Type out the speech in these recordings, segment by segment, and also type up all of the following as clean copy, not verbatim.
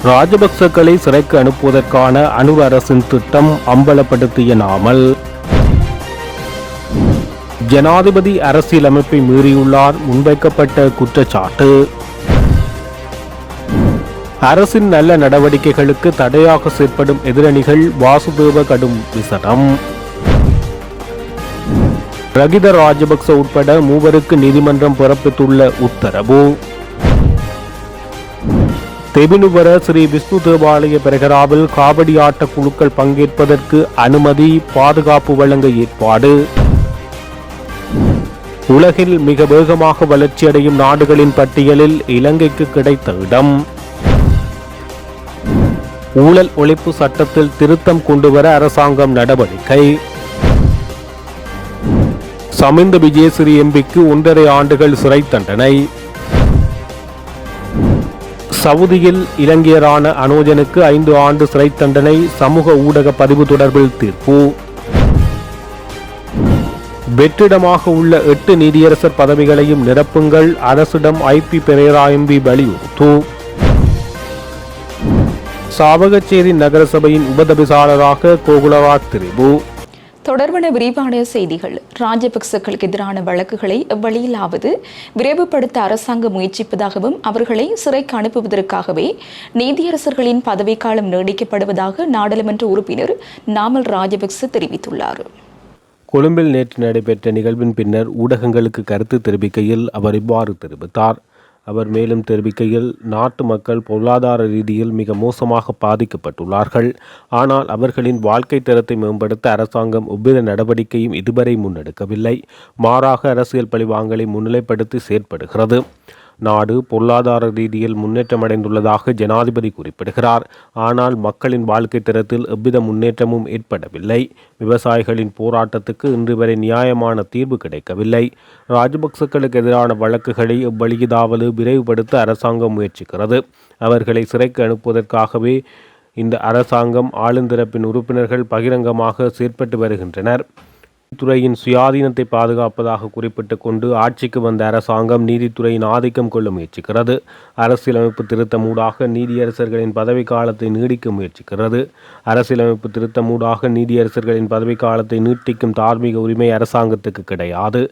ராஜபக்சக்களை சிறைக்கு அனுப்புவதற்கான அனுர் அரசின் திட்டம் அம்பலப்படுத்திய நாமல். ஜனாதிபதி அரசியலமைப்பை மீறியுள்ளார் முன்வைக்கப்பட்ட குற்றச்சாட்டு. அரசின் நல்ல நடவடிக்கைகளுக்கு தடையாக செயற்படும் எதிரணிகள் வாசுதேவ கடும் விசனம். ரகித ராஜபக்ச உட்பட மூவருக்கு நீதிமன்றம் பிறப்பித்துள்ள உத்தரவு. தெபினுவர ஸ்ரீ விஷ்ணு தேவாலய பெரகராவில் காவடி ஆட்ட குழுக்கள் பங்கேற்பதற்கு அனுமதி, பாதுகாப்பு வழங்க ஏற்பாடு. உலகில் மிக வேகமாக வளர்ச்சியடையும் நாடுகளின் பட்டியலில் இலங்கைக்கு கிடைத்த இடம். ஊழல் ஒழிப்பு சட்டத்தில் திருத்தம் கொண்டுவர அரசாங்கம் நடவடிக்கை. சமிந்த விஜயசிறி எம்பிக்கு 1.5 ஆண்டுகள் சிறை தண்டனை. சவுதியில் இலங்கையரான அனோஜனுக்கு 5 ஆண்டு சிறை தண்டனை, சமூக ஊடக பதிவு தொடர்பில் தீர்ப்பு. வெற்றிடமாக உள்ள 8 நீதியரசர் பதவிகளையும் நிரப்புங்கள், அரசிடம் ஐபி பெரேரா எம்பி வலியுறுத்து. சாவகச்சேரி நகரசபையின் உபதவிசாளராக கோகுலராஜ் திரிபு. தொடர்பான விரிவான செய்திகள். ராஜபக்சக்களுக்கு எதிரான வழக்குகளை எவ்வழியிலாவது விரைவுபடுத்த அரசாங்கம் முயற்சிப்பதாகவும் அவர்களை சிறைக்கு அனுப்புவதற்காகவே நீதியரசர்களின் பதவிக்காலம் நீடிக்கப்படுவதாக நாடாளுமன்ற உறுப்பினர் நாமல் ராஜபக்ச தெரிவித்துள்ளார். கொழும்பில் நேற்று நடைபெற்ற நிகழ்வின் பின்னர் ஊடகங்களுக்கு கருத்து தெரிவிக்கையில் அவர் இவ்வாறு தெரிவித்தார். அவர் மேலும் தெரிவிக்கையில், நாட்டு மக்கள் பொருளாதார ரீதியில் மிக மோசமாக பாதிக்கப்பட்டுள்ளார்கள். ஆனால் அவர்களின் வாழ்க்கை தரத்தை மேம்படுத்த அரசாங்கம் எவ்வித நடவடிக்கையும் இதுவரை முன்னெடுக்கவில்லை. மாறாக அரசியல் பழிவாங்கலை முன்னிலைப்படுத்தி செயற்படுகிறது. நாடு பொருளாதார ரீதியில் முன்னேற்றமடைந்துள்ளதாக ஜனாதிபதி குறிப்பிடுகிறார். ஆனால் மக்களின் வாழ்க்கை தரத்தில் எவ்வித முன்னேற்றமும் ஏற்படவில்லை. விவசாயிகளின் போராட்டத்துக்கு இன்று வரை நியாயமான தீர்வு கிடைக்கவில்லை. ராஜபக்சக்களுக்கு எதிரான வழக்குகளை எவ்வழியதாவது விரைவுபடுத்த அரசாங்கம் முயற்சிக்கிறது. அவர்களை சிறைக்கு அனுப்புவதற்காகவே இந்த அரசாங்கம் ஆளுந்தரப்பின் உறுப்பினர்கள் பகிரங்கமாக செயற்பட்டு வருகின்றனர். நீதித்துறையின் சுயாதீனத்தை பாதுகாப்பதாக குறிப்பிட்டு கொண்டு ஆட்சிக்கு வந்த அரசாங்கம் நீதித்துறையின் ஆதிக்கம் கொள்ள முயற்சிக்கிறது. அரசியலமைப்பு திருத்தமூடாக நீதியரசர்களின் பதவிக்காலத்தை நீடிக்க முயற்சிக்கிறது. அரசியலமைப்பு திருத்தமூடாக நீதியரசர்களின் பதவிக்காலத்தை நீட்டிக்கும் தார்மீக உரிமை அரசாங்கத்துக்கு கிடையாது.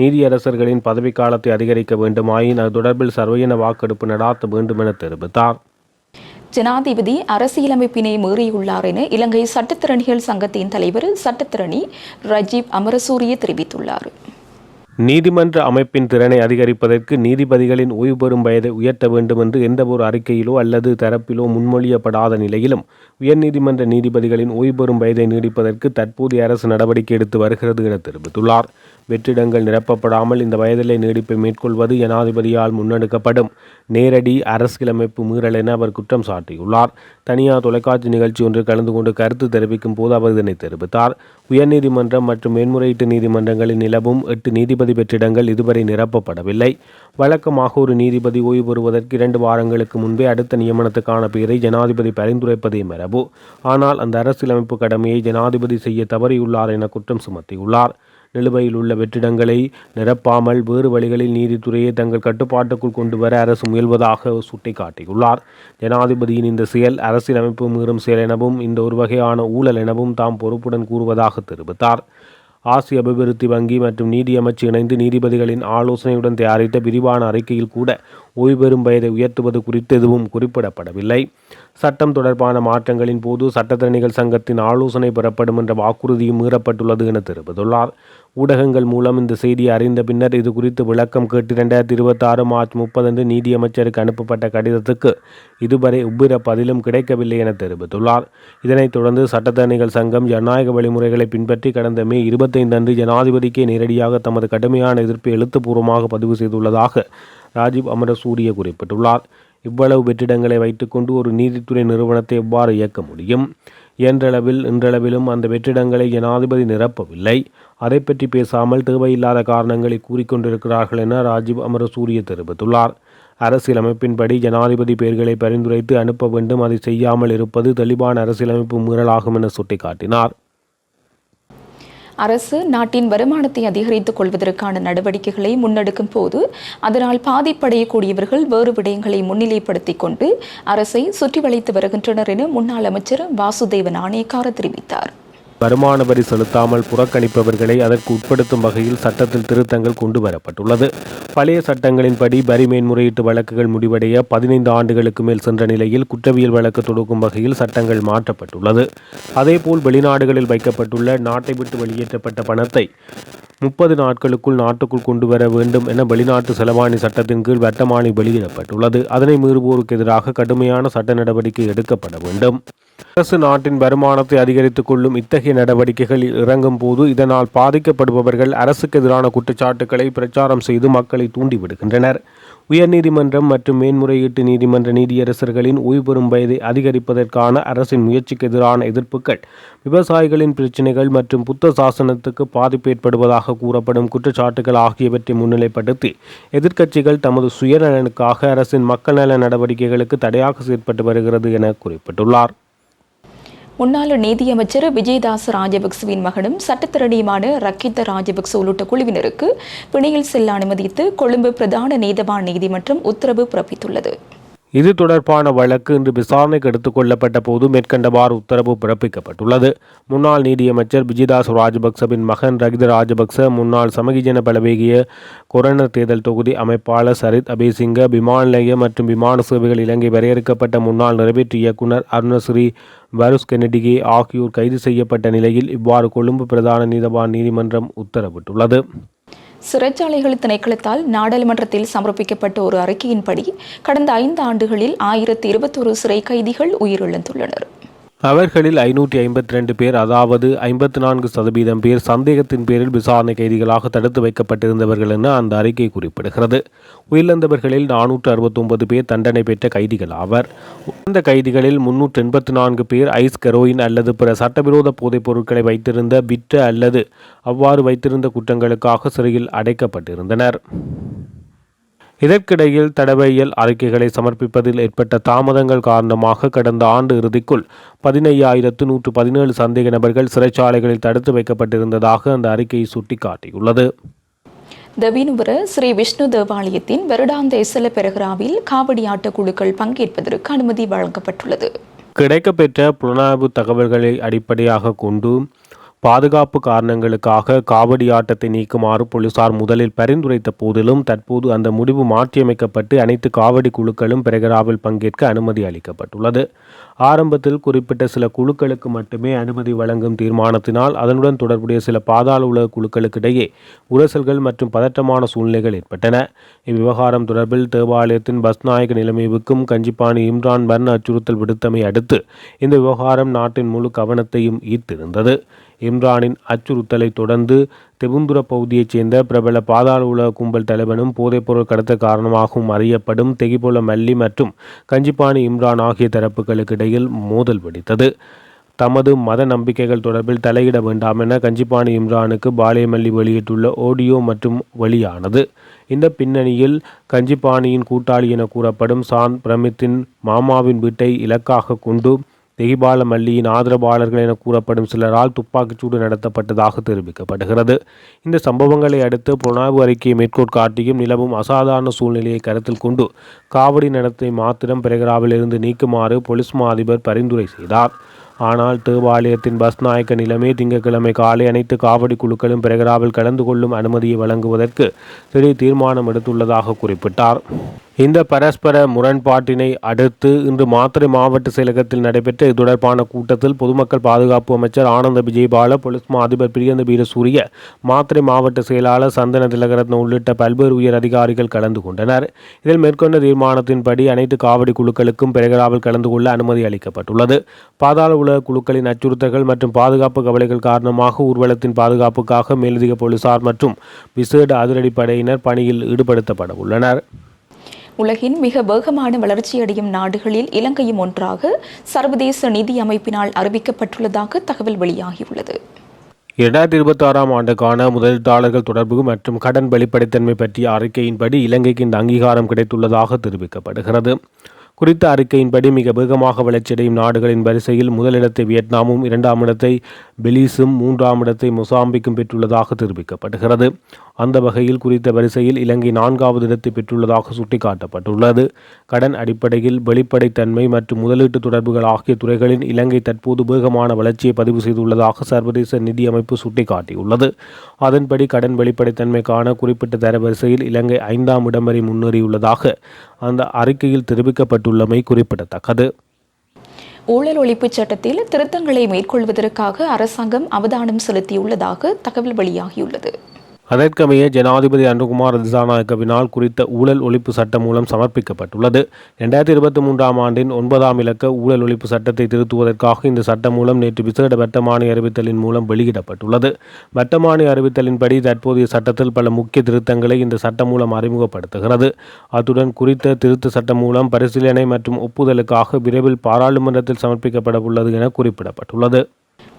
நீதியரசர்களின் பதவிக்காலத்தை அதிகரிக்க வேண்டுமாயின் அது தொடர்பில் சர்வஜன வாக்கெடுப்பு நடாத்த வேண்டும் என தெரிவித்தார். ஜனாதிபதி அரசியலமைப்பினை மீறியுள்ளார் என இலங்கை சட்டத்திறனிகள் சங்கத்தின் தலைவர் சட்டத்திறனி ரஜீவ் அமரசூரிய தெரிவித்துள்ளார். நீதிமன்ற அமைப்பின் திறனை அதிகரிப்பதற்கு நீதிபதிகளின் ஓய்வு பெறும் வயதை உயர்த்த வேண்டும் என்று எந்தவொரு அறிக்கையிலோ அல்லது தரப்பிலோ முன்மொழியப்படாத நிலையிலும் உயர்நீதிமன்ற நீதிபதிகளின் ஓய்வு பெறும் வயதை நீடிப்பதற்கு தற்போதைய அரசு நடவடிக்கை எடுத்து வருகிறது என தெரிவித்துள்ளார். வெற்றிடங்கள் நிரப்பப்படாமல் இந்த வயதிலே நீடிப்பை மேற்கொள்வது ஜனாதிபதியால் முன்னெடுக்கப்படும் நேரடி அரசியலமைப்பு மீறல் என அவர் குற்றம் சாட்டியுள்ளார். தனியார் தொலைக்காட்சி நிகழ்ச்சி ஒன்றில் கலந்து கொண்டு கருத்து தெரிவிக்கும் போது அவர் இதனை தெரிவித்தார். உயர்நீதிமன்றம் மற்றும் மேன்முறையீட்டு நீதிமன்றங்களில் நிலவும் 8 நீதிபதி வெற்றிடங்கள் இதுவரை நிரப்பப்படவில்லை. வழக்கமாக ஒரு நீதிபதி ஓய்வு பெறுவதற்கு 2 வாரங்களுக்கு முன்பே அடுத்த நியமனத்துக்கான பெயரை ஜனாதிபதி பரிந்துரைப்பதே மரபு. ஆனால் அந்த அரசியலமைப்பு கடமையை ஜனாதிபதி செய்ய தவறியுள்ளார் என குற்றம் சுமத்தியுள்ளார். நிலுவையில் உள்ள வெற்றிடங்களை நிரப்பாமல் வேறு வழிகளில் நீதித்துறையை தங்கள் கட்டுப்பாட்டுக்குள் கொண்டு வர அரசு முயல்வதாக சுட்டிக்காட்டியுள்ளார். ஜனாதிபதியின் இந்த செயல் அரசியலமைப்பு மீறும் செயல் எனவும் இந்த ஒரு வகையான ஊழல் எனவும் தாம் பொறுப்புடன் கூறுவதாக தெரிவித்தார். ஆசிய அபிவிருத்தி வங்கி மற்றும் நீதி அமைச்சு இணைந்து நீதிபதிகளின் ஆலோசனையுடன் தயாரித்த விரிவான அறிக்கையில் கூட ஓய்வு பெறும் வயதை உயர்த்துவது குறித்து எதுவும் குறிப்பிடப்படவில்லை. சட்டம் தொடர்பான மாற்றங்களின் போது சட்டத்தரணிகள் சங்கத்தின் ஆலோசனை பெறப்படும் என்ற வாக்குறுதியும் மீறப்பட்டுள்ளது என தெரிவித்துள்ளார். ஊடகங்கள் மூலம் இந்த செய்தியை அறிந்த பின்னர் இது குறித்து விளக்கம் கேட்டு 2026 மார்ச் 30 நீதி அமைச்சருக்கு அனுப்பப்பட்ட கடிதத்துக்கு இதுவரை எவ்வித பதிலும் கிடைக்கவில்லை என தெரிவித்துள்ளார். இதனைத் தொடர்ந்து சட்டத்தரணிகள் சங்கம் ஜனநாயக வழிமுறைகளை பின்பற்றி கடந்த மே 25 ஜனாதிபதிக்கே நேரடியாக தமது கடுமையான எதிர்ப்பை எழுத்துப்பூர்வமாக பதிவு செய்துள்ளதாக ராஜீவ் அமரசூரிய குறிப்பிட்டுள்ளார். இவ்வளவு வெற்றிடங்களை வைத்துக்கொண்டு ஒரு நீதித்துறை நிறுவனத்தை எவ்வாறு இயக்க முடியும்? இன்றளவிலும் அந்த வெற்றிடங்களை ஜனாதிபதி நிரப்பவில்லை. அதை பற்றி பேசாமல் தேவையில்லாத காரணங்களை கூறிக்கொண்டிருக்கிறார்கள் என ராஜீவ் அமரசூரிய தெரிவித்துள்ளார். அரசியலமைப்பின்படி ஜனாதிபதி பெயர்களை பரிந்துரைத்து அனுப்ப வேண்டும். அதை செய்யாமல் இருப்பது தெளிவான அரசியலமைப்பு மீறலாகும் என சுட்டிக்காட்டினார். அரசு நாட்டின் வருமானத்தை அதிகரித்துக் கொள்வதற்கான நடவடிக்கைகளை முன்னெடுக்கும் போது அதனால் பாதிப்படையக்கூடியவர்கள் வேறு விடயங்களை முன்னிலைப்படுத்திக் கொண்டு அரசை சுற்றி வளைத்து வருகின்றனர் என முன்னாள் அமைச்சர் வாசுதேவ நாணயக்கார தெரிவித்தார். வருமான வரி செலுத்தாமல் புறக்கணிப்பவர்களை அதற்கு உட்படுத்தும் வகையில் சட்டத்தில் திருத்தங்கள் கொண்டு வரப்பட்டுள்ளது. பழைய சட்டங்களின்படி வரி மேன்முறையீட்டு வழக்குகள் முடிவடைய 15 ஆண்டுகளுக்கு மேல் சென்ற நிலையில் குற்றவியல் வழக்கு தொடுக்கும் வகையில் சட்டங்கள் மாற்றப்பட்டுள்ளது. அதேபோல் வெளிநாடுகளில் வைக்கப்பட்டுள்ள நாட்டை விட்டு வெளியேற்றப்பட்ட பணத்தை 30 நாட்களுக்குள் நாட்டுக்குள் கொண்டு வர வேண்டும் என வெளிநாட்டு செலவாணி சட்டத்தின் கீழ் வட்டமானி வெளியிடப்பட்டுள்ளது. அதனை மீறுவோருக்கு எதிராக கடுமையான சட்ட நடவடிக்கை எடுக்கப்பட வேண்டும். அரசு நாட்டின் வருமானத்தை அதிகரித்துக் கொள்ளும் இத்தகைய நடவடிக்கைகளில் இறங்கும் போது இதனால் பாதிக்கப்படுபவர்கள் அரசுக்கு எதிரான குற்றச்சாட்டுக்களை பிரச்சாரம் செய்து மக்களை தூண்டிவிடுகின்றனர். உயர்நீதிமன்றம் மற்றும் மேன்முறையீட்டு நீதிமன்ற நீதியரசர்களின் ஓய்வு பெறும் வயதை அதிகரிப்பதற்கான அரசின் முயற்சிக்கு எதிரான எதிர்ப்புகள், விவசாயிகளின் பிரச்சினைகள் மற்றும் புத்த சாசனத்துக்கு பாதிப்பு ஏற்படுவதாக கூறப்படும் குற்றச்சாட்டுகள் ஆகியவற்றை முன்னிலைப்படுத்தி எதிர்க்கட்சிகள் தமது சுயநலனுக்காக அரசின் மக்கள் நல நடவடிக்கைகளுக்கு தடையாக செயற்பட்டு வருகிறது என குறிப்பிட்டுள்ளார். முன்னாள் நீதியமைச்சர் விஜயதாஸ் ராஜபக்சவின் மகனும் சட்டத்திறனியுமான ரக்கித்த ராஜபக்ச உள்ளிட்ட குழுவினருக்கு பிணையில் செல்ல அனுமதித்து கொழும்பு பிரதான நீதவான் நீதிமன்றம் உத்தரவு பிறப்பித்துள்ளது. இது தொடர்பான வழக்கு இன்று விசாரணைக்கு எடுத்துக் கொள்ளப்பட்ட போது மேற்கண்டவாறு உத்தரவு பிறப்பிக்கப்பட்டுள்ளது. முன்னாள் நீதியமைச்சர் விஜயதாஸ் ராஜபக்சவின் மகன் ரகித ராஜபக்ச, முன்னாள் சமகிஜன பலவேகிய கொரோனா தேர்தல் தொகுதி அமைப்பாளர் சரித் அபேசிங்க, விமான நிலைய மற்றும் விமான சேவைகள் இலங்கை வரையறுக்கப்பட்ட முன்னாள் நிறைவேற்று இயக்குனர் அருணஸ்ரீ வருஸ் கென்னடிகே ஆகியோர் கைது செய்யப்பட்ட நிலையில் இவ்வாறு கொழும்பு பிரதான நீதவான் நீதிமன்றம் உத்தரவிட்டுள்ளது. சிறைச்சாலைகள் திணைக்களத்தால் நாடாளுமன்றத்தில் சமர்ப்பிக்கப்பட்ட ஒரு அறிக்கையின்படி கடந்த 5 ஆண்டுகளில் 1021 சிறை கைதிகள் உயிரிழந்துள்ளனர். அவர்களில் 552 பேர், அதாவது 54% பேர் சந்தேகத்தின் பேரில் விசாரணை கைதிகளாக தடுத்து வைக்கப்பட்டிருந்தவர்கள் என அந்த அறிக்கை குறிப்பிடுகிறது. உயிரிழந்தவர்களில் 469 பேர் தண்டனை பெற்ற கைதிகள் ஆவர். இந்த கைதிகளில் 384 பேர் ஐஸ், கெரோயின் அல்லது பிற சட்டவிரோத போதைப் பொருட்களை வைத்திருந்த, விற்ற அல்லது அவ்வாறு வைத்திருந்த குற்றங்களுக்காக சிறையில் அடைக்கப்பட்டிருந்தனர். இதற்கிடையில் தடவையியல் அறிக்கைகளை சமர்ப்பிப்பதில் ஏற்பட்ட தாமதங்கள் காரணமாக கடந்த ஆண்டு இறுதிக்குள் 15,117 சந்தேக நபர்கள் சிறைச்சாலைகளில் தடுத்து வைக்கப்பட்டிருந்ததாக அந்த அறிக்கை சுட்டிக்காட்டியுள்ளது. தவினுவர ஸ்ரீ விஷ்ணு தேவாலயத்தின் வருடாந்த இசல பெருகிராவில் காவடி ஆட்ட குழுக்கள் பங்கேற்பதற்கு அனுமதி வழங்கப்பட்டுள்ளது. கிடைக்கப்பெற்ற புலனாய்வு தகவல்களை அடிப்படையாக கொண்டு பாதுகாப்பு காரணங்களுக்காக காவடி ஆட்டத்தை நீக்குமாறு போலீசார் முதலில் பரிந்துரைத்த போதிலும் தற்போது அந்த முடிவு மாற்றியமைக்கப்பட்டு அனைத்து காவடி குழுக்களும் பெரகராவில் பங்கேற்க அனுமதி அளிக்கப்பட்டுள்ளது. ஆரம்பத்தில் குறிப்பிட்ட சில குழுக்களுக்கு மட்டுமே அனுமதி வழங்கும் தீர்மானத்தினால் அதனுடன் தொடர்புடைய சில பாதாள உலக குழுக்களுக்கிடையே உரசல்கள் மற்றும் பதற்றமான சூழ்நிலைகள் ஏற்பட்டன. இவ்விவகாரம் தொடர்பில் தேவாலயத்தின் பஸ்நாயக நிலைமைவுக்கும் கஞ்சிப்பாணி இம்ரான் பர்ன் அச்சுறுத்தல் விடுத்தமை அடுத்து இந்த விவகாரம் நாட்டின் முழு கவனத்தையும் ஈர்த்திருந்தது. இம்ரானின் அச்சுறுத்தலை தொடர்ந்து தெபுந்துர பகுதியைச் சேர்ந்த பிரபல பாதாள உலக கும்பல் தலைவனும் போதைப்பொருள் கடத்த காரணமாகவும் அறியப்படும் தெகிபொல மல்லி மற்றும் கஞ்சிப்பாணி இம்ரான் ஆகிய தரப்புகளுக்கு இடையில் மோதல் வெடித்தது. தமது மத நம்பிக்கைகள் தொடர்பில் தலையிட வேண்டாம் என கஞ்சிப்பாணி இம்ரானுக்கு பாலேமல்லி வெளியிட்டுள்ள ஆடியோ மற்றும் வெளியானது. இந்த பின்னணியில் கஞ்சிப்பாணியின் கூட்டாளி என கூறப்படும் சான் பிரமித்தின் மாமாவின் வீட்டை இலக்காக கொண்டு தெகிபால மல்லியின் ஆதரவாளர்கள் என கூறப்படும் சிலரால் துப்பாக்கிச்சூடு நடத்தப்பட்டதாக தெரிவிக்கப்படுகிறது. இந்த சம்பவங்களை அடுத்து புலனாய்வு அறிக்கையை மேற்கோள் காட்டியும் நிலவும் அசாதாரண சூழ்நிலையை கருத்தில் கொண்டு காவடி நடத்தை மாத்திரம் பெரகராவில் இருந்து நீக்குமாறு பொலிஸ் மா அதிபர் பரிந்துரை செய்தார். ஆனால் தேவாலயத்தின் பஸ்நாயக்க நிலைமை திங்கட்கிழமை காலை அனைத்து காவடி குழுக்களும் பெரகராவில் கலந்து கொள்ளும் அனுமதியை வழங்குவதற்கு திடீர் தீர்மானம் எடுத்துள்ளதாக குறிப்பிட்டார். இந்த பரஸ்பர முரண்பாட்டினை அடுத்து இன்று மாத்தறை மாவட்ட செயலகத்தில் நடைபெற்ற இது தொடர்பான கூட்டத்தில் பொதுமக்கள் பாதுகாப்பு அமைச்சர் ஆனந்த விஜயபால, பொலிஸ் மா அதிபர் பிரியந்த வீரசூரிய, மாத்தறை மாவட்ட செயலாளர் சந்தன திலகரத்ன உள்ளிட்ட பல்வேறு உயர் அதிகாரிகள் கலந்து கொண்டனர். இதில் மேற்கொண்ட தீர்மானத்தின்படி அனைத்து காவடி குழுக்களுக்கும் பெரகராவில் கலந்து கொள்ள அனுமதி அளிக்கப்பட்டுள்ளது. பாதாள உலக குழுக்களின் அச்சுறுத்தல்கள் மற்றும் பாதுகாப்பு கவலைகள் காரணமாக ஊர்வலத்தின் பாதுகாப்புக்காக மேலதிக போலீசார் மற்றும் விசேட அதிரடிப்படையினர் பணியில் ஈடுபடுத்தப்பட உள்ளனர். உலகின் மிக வேகமான வளர்ச்சியடையும் நாடுகளில் இலங்கையும் ஒன்றாக சர்வதேச நிதி அமைப்பினால் அறிவிக்கப்பட்டுள்ளதாக தகவல் வெளியாகியுள்ளது. 2026ஆம் ஆண்டுக்கான முதலீட்டாளர்கள் தொடர்பு மற்றும் கடன் வெளிப்படைத்தன்மை பற்றிய அறிக்கையின்படி இலங்கைக்கு இந்த அங்கீகாரம் கிடைத்துள்ளதாக தெரிவிக்கப்படுகிறது. குறித்த அறிக்கையின்படி மிக வேகமாக வளர்ச்சியடையும் நாடுகளின் வரிசையில் முதலிடத்தை வியட்நாமும், 2ஆம் இடத்தை பெலிஸும், 3ஆம் இடத்தை மொசாம்பிக்கும் பெற்றுள்ளதாக தெரிவிக்கப்படுகிறது. அந்த வகையில் குறித்த வரிசையில் இலங்கை 4வது இடத்தை பெற்றுள்ளதாக சுட்டிக்காட்டப்பட்டுள்ளது. கடன் அடிப்படையில் வெளிப்படைத்தன்மை மற்றும் முதலீட்டு தொடர்புகள் ஆகிய துறைகளில் இலங்கை தற்போது வேகமான வளர்ச்சியை பதிவு செய்துள்ளதாக சர்வதேச நிதி அமைப்பு சுட்டிக்காட்டியுள்ளது. அதன்படி கடன் வெளிப்படைத்தன்மைக்கான குறிப்பிட்ட தரவரிசையில் இலங்கை 5ஆம் இடம் வரை முன்னேறியுள்ளதாக அந்த அறிக்கையில் தெரிவிக்கப்பட்டுள்ளமை குறிப்பிடத்தக்கது. ஊழல் ஒழிப்புச் சட்டத்தில் திருத்தங்களை மேற்கொள்வதற்காக அரசாங்கம் அவதானம் செலுத்தியுள்ளதாக தகவல் வெளியாகியுள்ளது. அதற்கமைய ஜனாதிபதி அனுகுமார் திசாநாயக்கவினால் குறித்த ஊழல் ஒழிப்பு சட்டம் மூலம் சமர்ப்பிக்கப்பட்டுள்ளது. 2023ஆம் ஆண்டின் 9ஆம் இலக்க ஊழல் ஒழிப்பு சட்டத்தை திருத்துவதற்காக இந்த சட்டம் மூலம் நேற்று விசேட வர்த்தமானி அறிவித்தலின் மூலம் வெளியிடப்பட்டுள்ளது. வர்த்தமானி அறிவித்தலின்படி தற்போதைய சட்டத்தில் பல முக்கிய திருத்தங்களை இந்த சட்டம் மூலம் அறிமுகப்படுத்துகிறது. அத்துடன் குறித்த திருத்த சட்டம் மூலம் பரிசீலனை மற்றும் ஒப்புதலுக்காக விரைவில் பாராளுமன்றத்தில் சமர்ப்பிக்கப்பட உள்ளது என குறிப்பிடப்பட்டுள்ளது.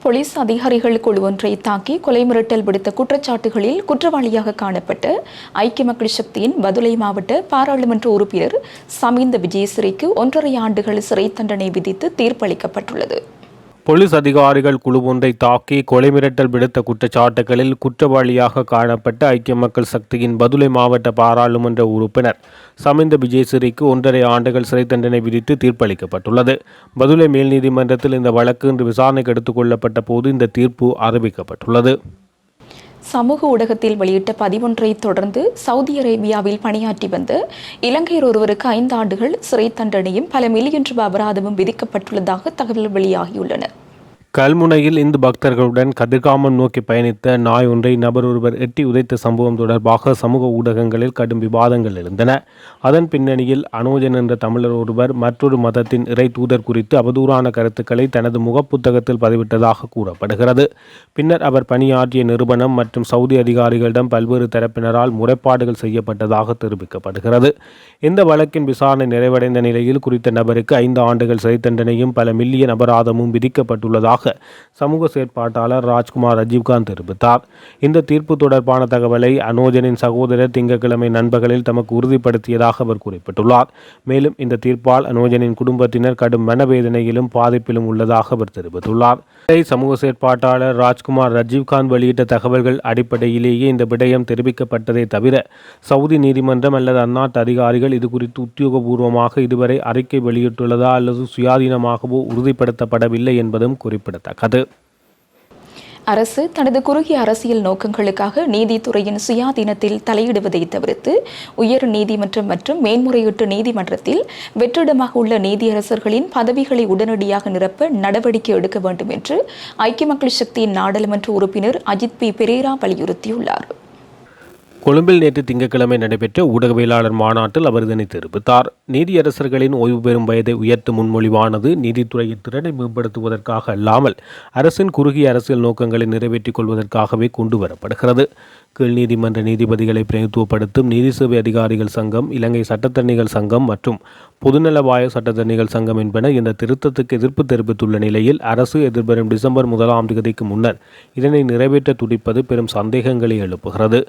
போலீஸ் அதிகாரிகள் குழு ஒன்றை தாக்கி கொலை மிரட்டல் விடுத்த குற்றச்சாட்டுகளில் குற்றவாளியாக காணப்பட்ட ஐக்கிய மக்கள் சக்தியின் பதுளை மாவட்ட பாராளுமன்ற உறுப்பினர் சமீந்த விஜயசிறிக்கு 1.5 ஆண்டுகள் சிறை தண்டனை விதித்து தீர்ப்பளிக்கப்பட்டுள்ளது. போலீஸ் அதிகாரிகள் குழு ஒன்றை தாக்கி கொலை மிரட்டல் விடுத்த குற்றச்சாட்டுகளில் குற்றவாளியாக காணப்பட்ட ஐக்கிய மக்கள் சக்தியின் பதுளை மாவட்ட பாராளுமன்ற உறுப்பினர் சமிந்த விஜயசிறிக்கு 1.5 ஆண்டுகள் சிறை தண்டனை விதித்து தீர்ப்பளிக்கப்பட்டுள்ளது. பதுளை மேல் நீதிமன்றத்தில் இந்த வழக்கு இன்று விசாரணைக்கு எடுத்துக் கொள்ளப்பட்ட போது இந்த தீர்ப்பு அறிவிக்கப்பட்டுள்ளது. சமூக ஊடகத்தில் வெளியிட்ட பதிவொன்றை தொடர்ந்து சவுதி அரேபியாவில் பணியாற்றி வந்த இலங்கையர் ஒருவருக்கு 5 ஆண்டுகள் சிறை தண்டனையும் பல மில்லியன் ரூபாய் அபராதமும் விதிக்கப்பட்டுள்ளதாக தகவல் வெளியாகியுள்ளன. கல்முனையில் இந்து பக்தர்களுடன் கதிர்காமம் நோக்கி பயணித்த நாய் ஒன்றை நபர் ஒருவர் எட்டி உதைத்த சம்பவம் தொடர்பாக சமூக ஊடகங்களில் கடும் விவாதங்கள் எழுந்தன. அதன் பின்னணியில் அனோஜன் என்ற தமிழர் ஒருவர் மற்றொரு மதத்தின் இறை தூதர் குறித்து அவதூறான கருத்துக்களை தனது முகப்புத்தகத்தில் பதிவிட்டதாக கூறப்படுகிறது. பின்னர் அவர் பணியாற்றிய நிறுவனம் மற்றும் சவுதி அதிகாரிகளிடம் பல்வேறு தரப்பினரால் முறைப்பாடுகள் செய்யப்பட்டதாக தெரிவிக்கப்படுகிறது. இந்த வழக்கின் விசாரணை நிறைவடைந்த நிலையில் குறித்த நபருக்கு 5 ஆண்டுகள் சிறை தண்டனையும் பல மில்லியன் அபராதமும் விதிக்கப்பட்டுள்ளதாக சமூக செயற்பாட்டாளர் ராஜ்குமார் ரஜீவ்காந்த் தெரிவித்தார். இந்த தீர்ப்பு தொடர்பான தகவலை அனோஜனின் சகோதரர் திங்கட்கிழமை நண்பகலில் தமக்கு உறுதிப்படுத்தியதாக அவர் குறிப்பிட்டுள்ளார். மேலும் இந்த தீர்ப்பால் அனோஜனின் குடும்பத்தினர் கடும் மனவேதனையிலும் பாதிப்பிலும் உள்ளதாக அவர் தெரிவித்துள்ளார். சமூக செயற்பாட்டாளர் ராஜ்குமார் ரஜீவ்காந்த் வெளியிட்ட தகவல்கள் அடிப்படையிலேயே இந்த விடயம் தெரிவிக்கப்பட்டதை தவிர சவுதி நீதிமன்றம் அல்லது அந்நாட்டு அதிகாரிகள் இது குறித்து உத்தியோகபூர்வமாக இதுவரை அறிக்கை வெளியிட்டுள்ளதா அல்லது சுயாதீனமாகவோ உறுதிப்படுத்தப்படவில்லை என்பதும் குறிப்பிடத்தக்கது. அரசு தனது குறுகிய அரசியல் நோக்கங்களுக்காக நீதித்துறையின் சுயாதீனத்தில் தலையிடுவதை தவிர்த்து உயர் நீதிமன்றம் மற்றும் மேன்முறையீட்டு நீதிமன்றத்தில் வெற்றிடமாக உள்ள நீதியரசர்களின் பதவிகளை உடனடியாக நிரப்ப நடவடிக்கை எடுக்க வேண்டும் என்று ஐக்கிய மக்கள் சக்தியின் நாடாளுமன்ற உறுப்பினர் அஜித் பி பெரேரா வலியுறுத்தியுள்ளார். கொழும்பில் நேற்று திங்கட்கிழமை நடைபெற்ற ஊடகவியலாளர் மாநாட்டில் அவர் இதனை தெரிவித்தார். நீதியரசர்களின் ஓய்வு பெறும் வயதை உயர்த்தும் முன்மொழிவானது நீதித்துறையின் திறனை மேம்படுத்துவதற்காக அல்லாமல் அரசின் குறுகிய அரசியல் நோக்கங்களை நிறைவேற்றிக் கொள்வதற்காகவே கொண்டு வரப்படுகிறது. கீழ் நீதிமன்ற நீதிபதிகளை பிரதிநிதித்துவப்படுத்தும் நீதி சேவை அதிகாரிகள் சங்கம், இலங்கை சட்டத்தரணிகள் சங்கம் மற்றும் பொதுநலவாய சட்டத்தரணிகள் சங்கம் என்பன இந்த திருத்தத்துக்கு எதிர்ப்பு தெரிவித்துள்ள நிலையில் அரசு எதிர்வரும் டிசம்பர் 1ஆம் தேதிக்கு முன்னர் இதனை நிறைவேற்ற துடிப்பது பெரும் சந்தேகங்களை எழுப்புகிறது.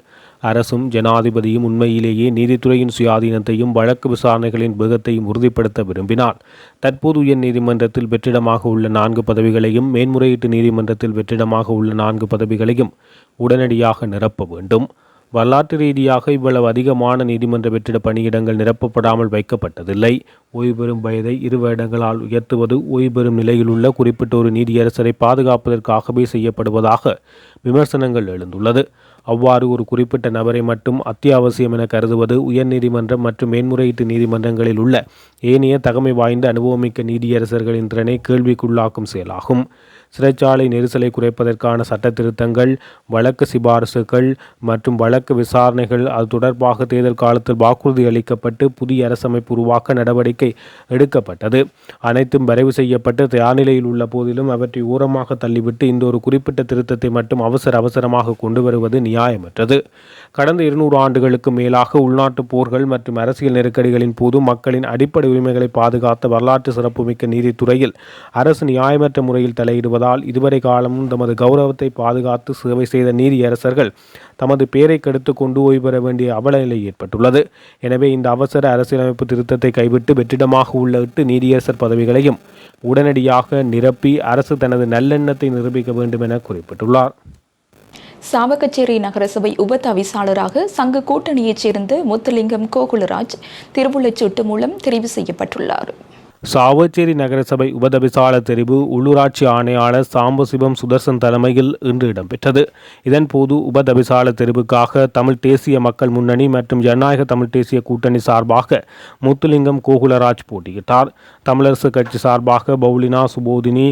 அரசும் ஜனாதிபதியும் உண்மையிலேயே நீதித்துறையின் சுயாதீனத்தையும் வழக்கு விசாரணைகளின் வேகத்தையும் உறுதிப்படுத்த விரும்பினால் தற்போது உயர் நீதிமன்றத்தில் வெற்றிடமாக உள்ள 4 பதவிகளையும் மேன்முறையீட்டு நீதிமன்றத்தில் வெற்றிடமாக உள்ள 4 பதவிகளையும் உடனடியாக நிரப்ப வேண்டும். வரலாற்று ரீதியாக இவ்வளவு அதிகமான நீதிமன்ற வெற்றிட பணியிடங்கள் நிரப்பப்படாமல் வைக்கப்பட்டதில்லை. ஓய்வு பெறும் வயதை 2 வருடங்களால் உயர்த்துவது ஓய்வு பெறும் நிலையில் உள்ள குறிப்பிட்ட ஒரு நீதியரசரை பாதுகாப்பதற்காகவே செய்யப்படுவதாக விமர்சனங்கள் எழுந்துள்ளது. அவ்வாறு ஒரு குறிப்பிட்ட நபரை மட்டும் அத்தியாவசியம் என கருதுவது உயர்நீதிமன்றம் மற்றும் மேன்முறையீட்டு நீதிமன்றங்களில் உள்ள ஏனைய தகமை வாய்ந்த அனுபவமிக்க நீதியரசர்களின் திறனை கேள்விக்குள்ளாக்கும் செயலாகும். சிறைச்சாலை நெரிசலை குறைப்பதற்கான சட்ட திருத்தங்கள், வழக்கு சிபாரசுகள் மற்றும் வழக்கு விசாரணைகள், அது தொடர்பாக தேர்தல் காலத்தில் வாக்குறுதி அளிக்கப்பட்டு புதிய அரசமைப்பு உருவாக்க நடவடிக்கை எடுக்கப்பட்டது. அனைத்தும் வரைவு செய்யப்பட்டு தயார் நிலையில் உள்ள போதிலும் அவற்றை ஓரமாக தள்ளிவிட்டு இந்த ஒரு குறிப்பிட்ட திருத்தத்தை மட்டும் அவசரமாக கொண்டு வருவது நியாயமற்றது. கடந்த 200 ஆண்டுகளுக்கு மேலாக உள்நாட்டு போர்கள் மற்றும் அரசியல் நெருக்கடிகளின் போது மக்களின் அடிப்படை உரிமைகளை பாதுகாத்த வரலாற்று சிறப்புமிக்க நீதித்துறையில் அரசு நியாயமற்ற முறையில் தலையிடுவது வருவதால் இதுவரை காலமும் தமது கௌரவத்தை பாதுகாத்து சேவை செய்த நீதியரசர்கள் தமது பெயரை கெடுத்து கொண்டு ஓய்வு பெற வேண்டிய அவல நிலை ஏற்பட்டுள்ளது. எனவே இந்த அவசர அரசியலமைப்பு திருத்தத்தை கைவிட்டு வெற்றிடமாக உள்ள 8 நீதியரசர் பதவிகளையும் உடனடியாக நிரப்பி அரசு தனது நல்லெண்ணத்தை நிரூபிக்க வேண்டும் என குறிப்பிட்டுள்ளார். சாவகச்சேரி நகரசபை உப தவிசாளராக சங்க கூட்டணியைச் சேர்ந்த முத்துலிங்கம் கோகுலராஜ் திருவுள்ளச்சீட்டு மூலம் தெரிவு செய்யப்பட்டுள்ளார். சாவகச்சேரி நகரசபை உபதவிசாளர் தெரிவு உள்ளூராட்சி ஆணையாளர் சாம்பசிவம் சுதர்சன் தலைமையில் இன்று இடம்பெற்றது. இதன்போது உபதவிசாளர் தெரிவுக்காக தமிழ் தேசிய மக்கள் முன்னணி மற்றும் ஜனநாயக தமிழ் தேசிய கூட்டணி சார்பாக முத்துலிங்கம் கோகுலராஜ் போட்டியிட்டார். தமிழரசு கட்சி சார்பாக பவுலினா சுபோதினி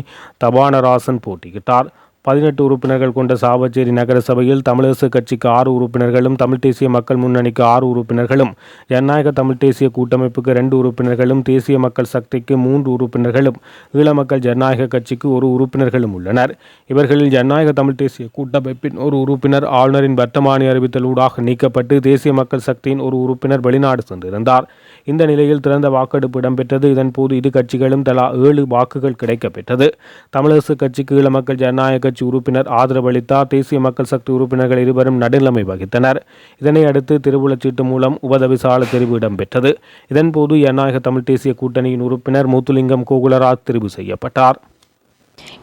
தபானராசன் போட்டியிட்டார். 18 உறுப்பினர்கள் கொண்ட சாவகச்சேரி நகர சபையில் தமிழரசு கட்சிக்கு 6 உறுப்பினர்களும், தமிழ் தேசிய மக்கள் முன்னணிக்கு 6 உறுப்பினர்களும், ஜனநாயக தமிழ் தேசிய கூட்டமைப்புக்கு 2 உறுப்பினர்களும், தேசிய மக்கள் சக்திக்கு 3 உறுப்பினர்களும், ஈழ மக்கள் ஜனநாயக கட்சிக்கு 1 உறுப்பினர்களும் உள்ளனர். இவர்களில் ஜனநாயக தமிழ் தேசிய கூட்டமைப்பின் 1 உறுப்பினர் ஆளுநரின் வர்த்தமானி அறிவித்தலூடாக நீக்கப்பட்டு தேசிய மக்கள் சக்தியின் 1 உறுப்பினர் வெளிநாடு சென்றிருந்தார். இந்த நிலையில் திறந்த வாக்கெடுப்பு இடம்பெற்றது. இதன்போது இரு கட்சிகளும் தலா 7 வாக்குகள் கிடைக்கப்பெற்றது. தமிழரசு கட்சிக்கு ஈழ மக்கள் ஜனநாயக கட்சி உறுப்பினர் ஆதரவளித்தார். தேசிய மக்கள் சக்தி உறுப்பினர்கள் இருவரும் நடுநிலைமை வகித்தனர். இதனை அடுத்து திருவுளச்சீட்டு மூலம் உபதவிசாளர் தெரிவு இடம்பெற்றது. இதன்போது ஜனநாயக தமிழ் தேசிய கூட்டணியின் உறுப்பினர் முத்துலிங்கம் கோகுலராஜ் தெரிவு செய்யப்பட்டார்.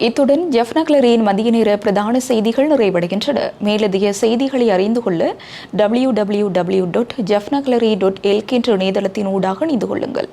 இத்துடன் ஜெஃப்னக்லரியின் மதிய நேர பிரதான செய்திகள் நிறைவடைகின்றன. மேலதிக செய்திகளை அறிந்து கொள்ள www.jeffnaglery.lk என்ற இணையதளத்தின் ஊடாக இணைந்து கொள்ளுங்கள்.